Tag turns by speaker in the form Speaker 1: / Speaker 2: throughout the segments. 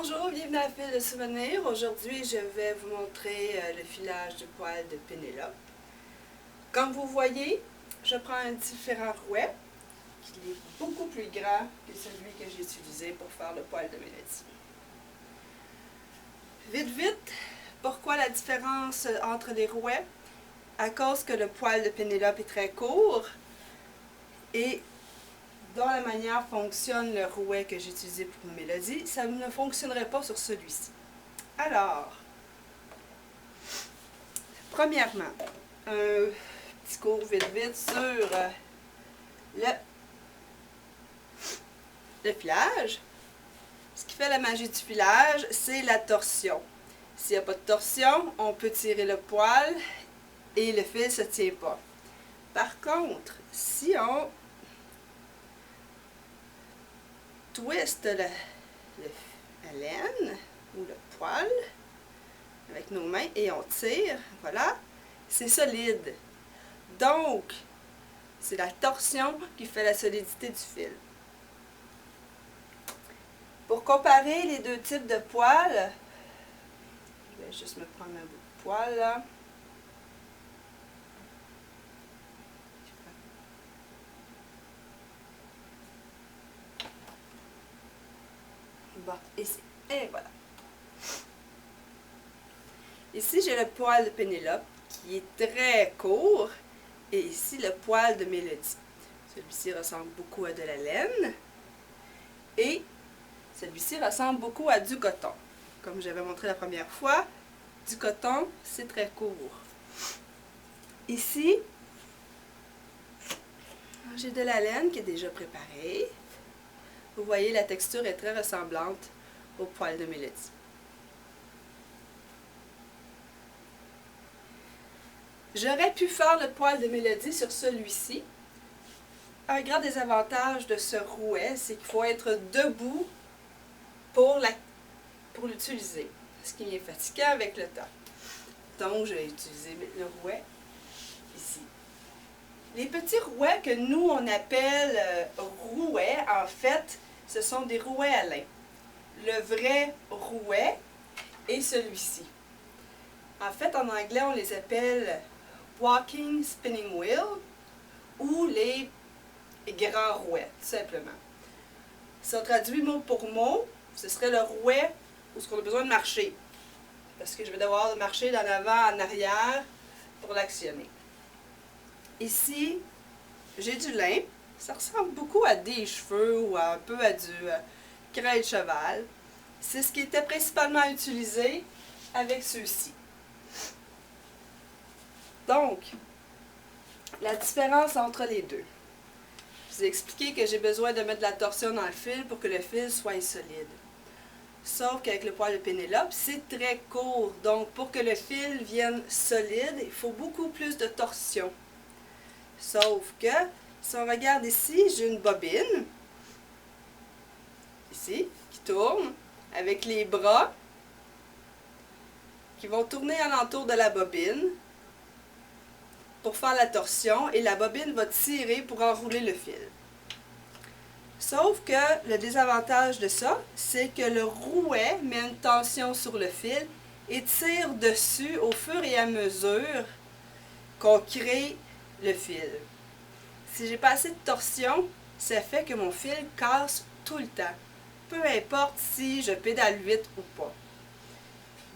Speaker 1: Bonjour, bienvenue à Fil de Souvenirs. Aujourd'hui, je vais vous montrer le filage du poil de Pénélope. Comme vous voyez, je prends un différent rouet qui est beaucoup plus grand que celui que j'ai utilisé pour faire le poil de Mélodie. Vite, pourquoi la différence entre les rouets? À cause que le poil de Pénélope est très court et dans la manière fonctionne le rouet que j'ai utilisé pour Mélodie, ça ne fonctionnerait pas sur celui-ci. Alors, premièrement, un petit cours vite sur le filage. Ce qui fait la magie du filage, c'est la torsion. S'il n'y a pas de torsion, on peut tirer le poil et le fil ne se tient pas. Par contre, si on twist la laine ou le poil avec nos mains et on tire, voilà, c'est solide. Donc, c'est la torsion qui fait la solidité du fil. Pour comparer les deux types de poils, je vais juste me prendre un bout de poil là. Bon, ici. Et voilà. Ici, j'ai le poil de Pénélope qui est très court. Et ici, le poil de Mélodie. Celui-ci ressemble beaucoup à de la laine. Et celui-ci ressemble beaucoup à du coton. Comme j'avais montré la première fois, du coton, c'est très court. Ici, j'ai de la laine qui est déjà préparée. Vous voyez, la texture est très ressemblante au poil de Mélodie. J'aurais pu faire le poil de Mélodie sur celui-ci. Un grand désavantage de ce rouet, c'est qu'il faut être debout pour l'utiliser, ce qui est fatigant avec le temps. Donc, j'ai utilisé le rouet ici. Les petits rouets que nous, on appelle rouets, en fait, ce sont des rouets à lin. Le vrai rouet est celui-ci. En fait, en anglais, on les appelle walking spinning wheel ou les grands rouets, tout simplement. Si on traduit mot pour mot, ce serait le rouet où on a besoin de marcher. Parce que je vais devoir marcher d'en avant en arrière pour l'actionner. Ici, j'ai du lin. Ça ressemble beaucoup à des cheveux ou un peu à du crin de cheval. C'est ce qui était principalement utilisé avec ceux-ci. Donc, la différence entre les deux. Je vous ai expliqué que j'ai besoin de mettre de la torsion dans le fil pour que le fil soit solide. Sauf qu'avec le poil de Pénélope, c'est très court. Donc, pour que le fil vienne solide, il faut beaucoup plus de torsion. Sauf que, si on regarde ici, j'ai une bobine, ici, qui tourne, avec les bras qui vont tourner alentour de la bobine pour faire la torsion, et la bobine va tirer pour enrouler le fil. Sauf que le désavantage de ça, c'est que le rouet met une tension sur le fil et tire dessus au fur et à mesure qu'on crée le fil. Si j'ai pas assez de torsion, ça fait que mon fil casse tout le temps. Peu importe si je pédale vite ou pas.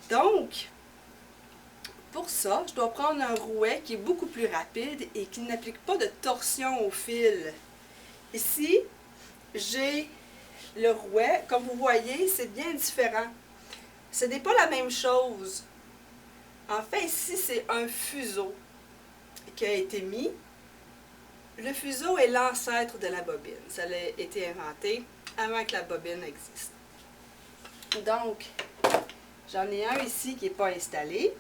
Speaker 1: Donc, pour ça, je dois prendre un rouet qui est beaucoup plus rapide et qui n'applique pas de torsion au fil. Ici, j'ai le rouet. Comme vous voyez, c'est bien différent. Ce n'est pas la même chose. En fait, ici, c'est un fuseau qui a été mis. Le fuseau est l'ancêtre de la bobine. Ça a été inventé avant que la bobine existe. Donc, j'en ai un ici qui n'est pas installé.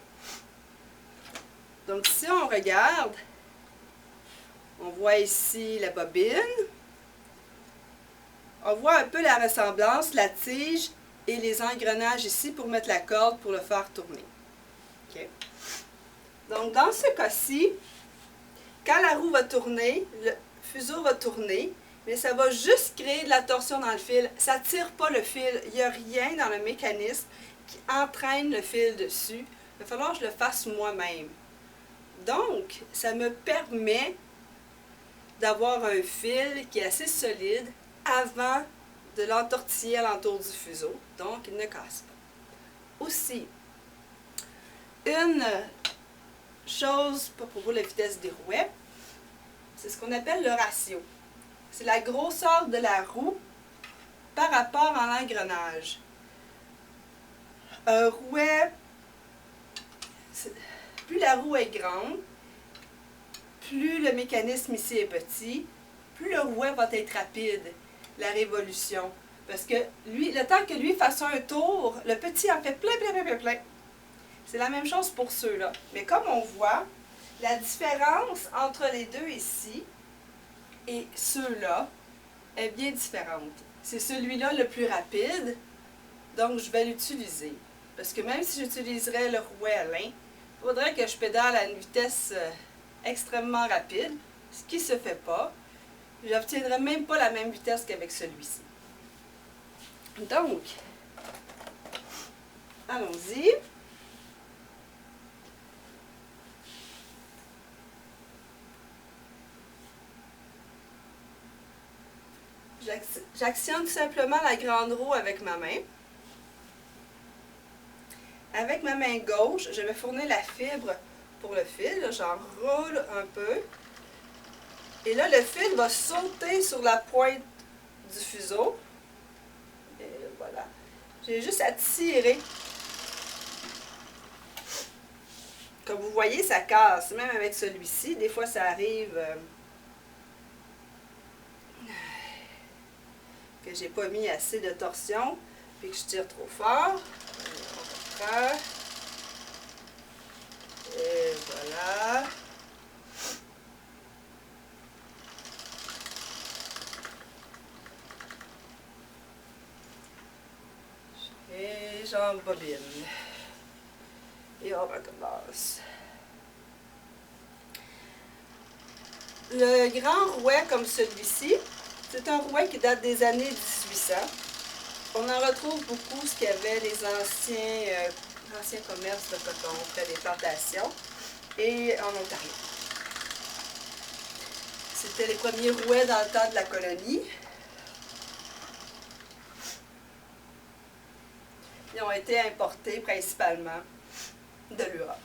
Speaker 1: Donc, si on regarde, on voit ici la bobine. On voit un peu la ressemblance, la tige et les engrenages ici pour mettre la corde pour le faire tourner. Okay. Donc, dans ce cas-ci, quand la roue va tourner, le fuseau va tourner mais ça va juste créer de la torsion dans le fil. Ça ne tire pas le fil. Il n'y a rien dans le mécanisme qui entraîne le fil dessus. Il va falloir que je le fasse moi-même. Donc, ça me permet d'avoir un fil qui est assez solide avant de l'entortiller à l'entour du fuseau. Donc, il ne casse pas. Aussi, une chose pour vous la vitesse des rouets, c'est ce qu'on appelle le ratio. C'est la grosseur de la roue par rapport à l'engrenage. Un rouet, plus la roue est grande, plus le mécanisme ici est petit, plus le rouet va être rapide, la révolution. Parce que lui, le temps que lui fasse un tour, le petit en fait plein, plein, plein, plein, plein. C'est la même chose pour ceux-là. Mais comme on voit, la différence entre les deux ici et ceux-là est bien différente. C'est celui-là le plus rapide, donc je vais l'utiliser. Parce que même si j'utiliserais le rouet à lin, il faudrait que je pédale à une vitesse extrêmement rapide, ce qui ne se fait pas. Je n'obtiendrai même pas la même vitesse qu'avec celui-ci. Donc, allons-y. J'actionne tout simplement la grande roue avec ma main. Avec ma main gauche, je vais fournir la fibre pour le fil. J'enroule un peu. Et là, le fil va sauter sur la pointe du fuseau. Et voilà. J'ai juste à tirer. Comme vous voyez, ça casse. Même avec celui-ci, des fois, ça arrive que j'ai pas mis assez de torsion, puis que je tire trop fort. On reprend. Et voilà. Et j'embobine. Et on recommence. Le grand rouet comme celui-ci, c'est un rouet qui date des années 1800. On en retrouve beaucoup ce qu'il y avait les anciens commerces de coton près des plantations et en Ontario. C'était les premiers rouets dans le temps de la colonie. Ils ont été importés principalement de l'Europe.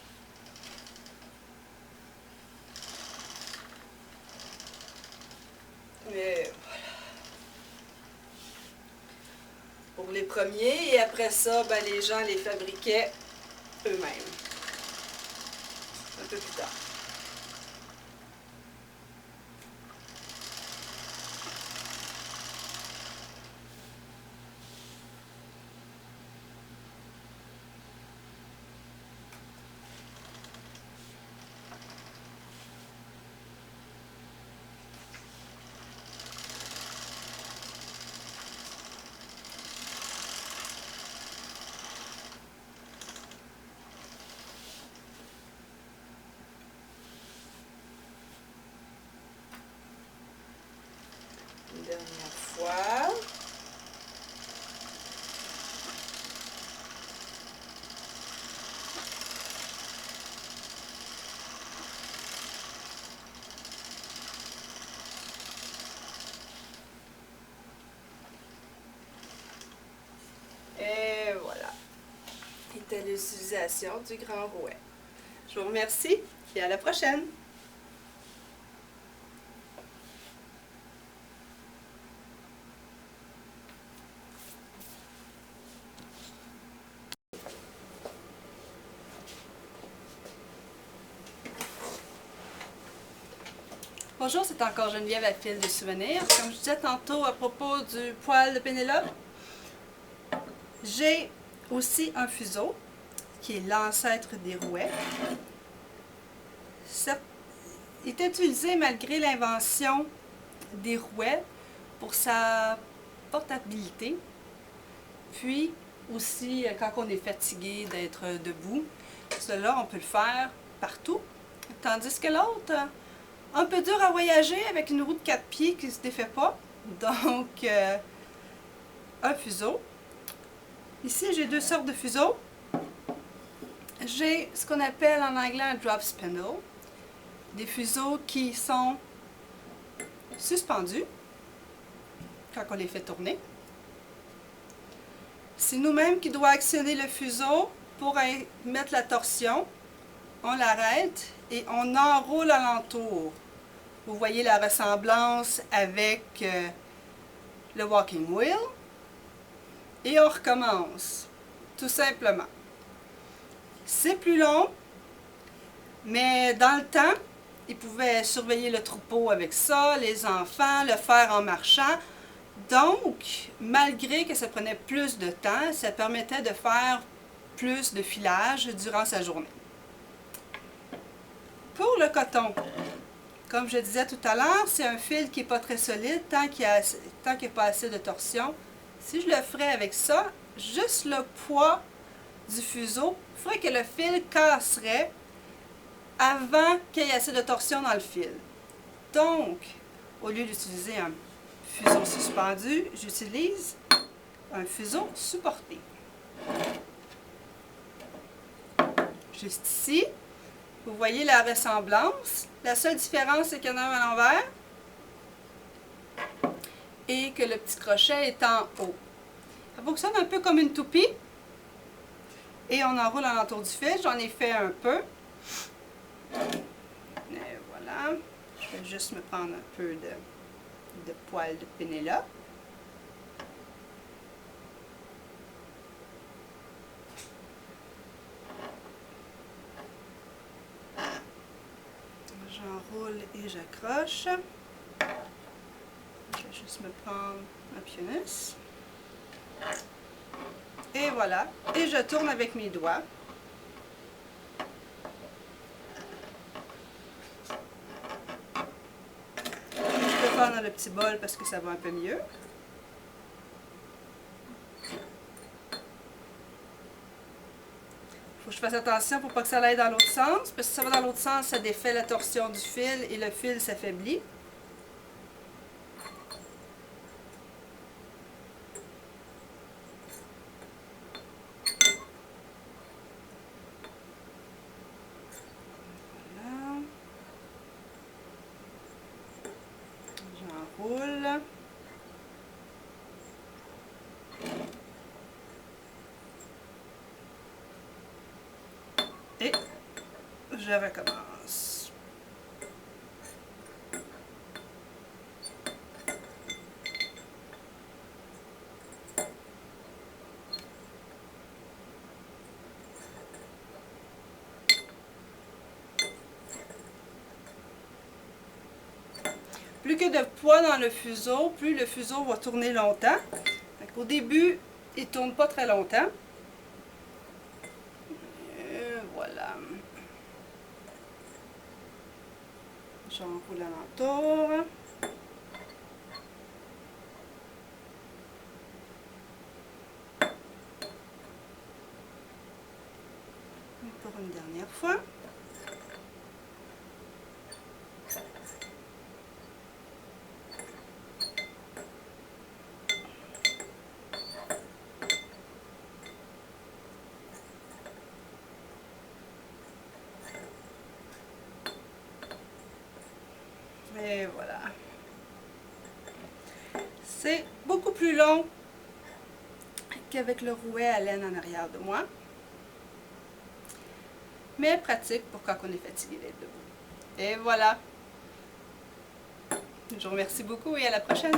Speaker 1: Mais voilà. Pour les premiers, et après ça, ben, les gens les fabriquaient eux-mêmes. Un peu plus tard. Une dernière fois. Et voilà. C'était l'utilisation du grand rouet. Je vous remercie et à la prochaine. Bonjour, c'est encore Geneviève à Fil de Souvenirs. Comme je disais tantôt à propos du poêle de Pénélope, j'ai aussi un fuseau qui est l'ancêtre des rouets. Ça est utilisé malgré l'invention des rouets pour sa portabilité, puis aussi quand on est fatigué d'être debout. Cela, on peut le faire partout, tandis que l'autre, un peu dur à voyager avec une roue de 4 pieds qui ne se défait pas. Donc, un fuseau. Ici, j'ai deux sortes de fuseaux. J'ai ce qu'on appelle en anglais un drop spindle. Des fuseaux qui sont suspendus quand on les fait tourner. C'est nous-mêmes qui devons actionner le fuseau pour mettre la torsion. On l'arrête et on enroule alentour. Vous voyez la ressemblance avec le walking wheel. Et on recommence, tout simplement. C'est plus long, mais dans le temps, ils pouvaient surveiller le troupeau avec ça, les enfants, le faire en marchant. Donc, malgré que ça prenait plus de temps, ça permettait de faire plus de filage durant sa journée. Pour le coton, comme je disais tout à l'heure, c'est un fil qui n'est pas très solide tant qu'il n'y a pas assez de torsion. Si je le ferais avec ça, juste le poids du fuseau ferait que le fil casserait avant qu'il y ait assez de torsion dans le fil. Donc, au lieu d'utiliser un fuseau suspendu, j'utilise un fuseau supporté. Juste ici, vous voyez la ressemblance. La seule différence, c'est qu'il y en a un à l'envers et que le petit crochet est en haut. Ça fonctionne un peu comme une toupie. Et on enroule alentour du fil. J'en ai fait un peu. Et voilà. Je vais juste me prendre un peu de poil de Pénélope. J'enroule et j'accroche. Je vais juste me prendre un pionus. Et voilà. Et je tourne avec mes doigts. Je peux faire dans le petit bol parce que ça va un peu mieux. Faut que je fasse attention pour pas que ça aille dans l'autre sens, parce que si ça va dans l'autre sens, ça défait la torsion du fil et le fil s'affaiblit. Voilà. J'enroule. Et je recommence. Plus que de poids dans le fuseau, plus le fuseau va tourner longtemps. Au début, il ne tourne pas très longtemps. Et voilà. J'enroule alentour. Pour une dernière fois. Et voilà. C'est beaucoup plus long qu'avec le rouet à laine en arrière de moi. Mais pratique pour quand on est fatigué d'être debout. Et voilà. Je vous remercie beaucoup et à la prochaine.